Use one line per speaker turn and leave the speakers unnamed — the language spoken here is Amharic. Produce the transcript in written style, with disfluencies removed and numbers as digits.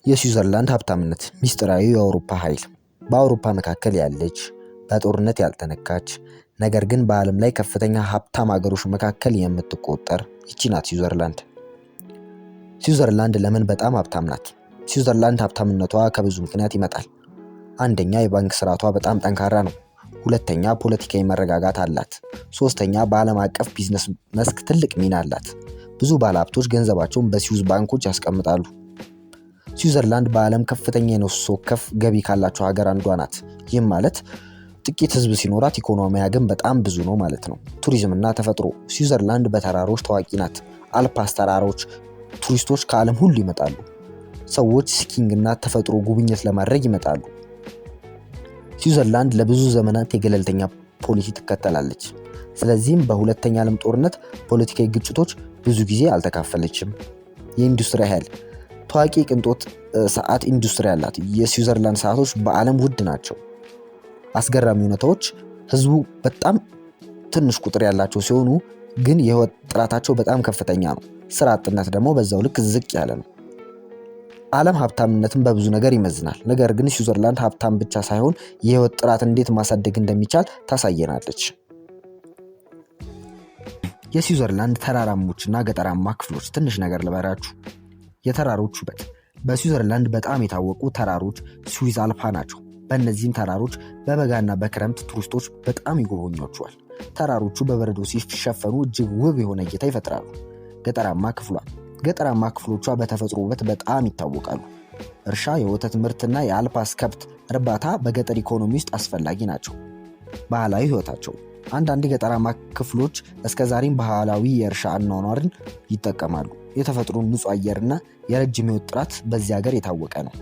የስዊዘርላንድ ሀብታምነት ሚስጥራዊ የአውሮፓ ኃይል በአውሮፓ መካከል ያለች በጦርነት ያልተነካች ነገር ግን በዓለም ላይ ከፍተኛ ሀብታም ሀገሮች መካከል የምትቆጠር ይቺ ናት ስዊዘርላንድ። ስዊዘርላንድ ለምን በጣም ሀብታም ናት? ስዊዘርላንድ ሀብታምነቷ ከብዙ ምክንያት ይመጣል። አንደኛ የባንክ ስርዓቷ በጣም ጠንካራ ነው። ሁለተኛ ፖለቲካዊ መረጋጋት አላት። ሶስተኛ በዓለም አቀፍ ቢዝነስ መስክ ትልቅ ሚና አላት። ብዙ ባለሀብቶች ገንዘባቸውን በስዊዝ ባንኮች ያስቀምጣሉ። ስዊዘርላንድ በዓለም ከፍተኛ የነፍስ ወከፍ ገቢ ካላቸው ሀገር አንዷ ናት። ይህም ማለት ጥቂት ህዝብ ሲኖራት ኢኮኖሚያ ግን በጣም ብዙ ነው ማለት ነው። ቱሪዝም እና ተፈጥሮ ስዊዘርላንድ በተራሮች ታዋቂ ናት። አልፓስ ተራሮች ቱሪስቶች ከዓለም ሁሉ ይመጣሉ። ሰዎች ስኪንግ እና ተፈጥሮ ጉብኝት ለማድረግ ይመጣሉ። ስዊዘርላንድ ለብዙ ዘመናት የገለልተኛ ፖሊሲ ትከተላለች። ስለዚህም በሁለተኛ ዓለም ጦርነት ፖለቲካዊ ግጭቶች ብዙ ጊዜ አልተካፈለችም። የኢንዱስትሪ ኃይል ታዋቂ ቅንጦት ሰዓት ኢንዱስትሪ አላት። የስዊዘርላንድ ሰዓቶች በዓለም ውድ ናቸው። አስገራሚ ሁኔታዎች ህዝቡ በጣም ትንሽ ቁጥር ያላቸው ሲሆኑ ግን የህይወት ጥራታቸው በጣም ከፍተኛ ነው። ስራ አጥነት ደግሞ በዛው ልክ ዝቅ ያለ ነው። ዓለም ሀብታምነትን በብዙ ነገር ይመዝናል። ነገር ግን ስዊዘርላንድ ሀብታም ብቻ ሳይሆን የህይወት ጥራት እንዴት ማሳደግ እንደሚቻል ታሳየናለች። የስዊዘርላንድ ተራራሞችና ገጠራማ ክፍሎች ትንሽ ነገር ልበራችሁ። የተራሮች ውበት በስዊዘርላንድ በጣም የታወቁ ተራሮች ስዊዝ አልፓ ናቸው። በእነዚህም ተራሮች በበጋና በክረምት ቱሪስቶች በጣም ይጎበኟቸዋል። ተራሮቹ በበረዶ ሲሸፈኑ እጅግ ውብ የሆነ እይታ ይፈጥራሉ። ገጠራማ ክፍሎቿ በተፈጥሮ ውበት በጣም ይታወቃሉ። እርሻ፣ የወተት ምርትና የአልፓስ ከብት እርባታ በገጠር ኢኮኖሚ ውስጥ አስፈላጊ ናቸው። ባህላዊ ህይወታቸው አንዳንድ ገጠራማ ክፍሎች እስከዛሬም ባህላዊ የእርሻ አኗኗርን ይጠቀማሉ። የተፈጥሮ ንጹህ አየርና የረጅም ህይወት ጥራት በዚህ ሀገር የታወቀ ነው።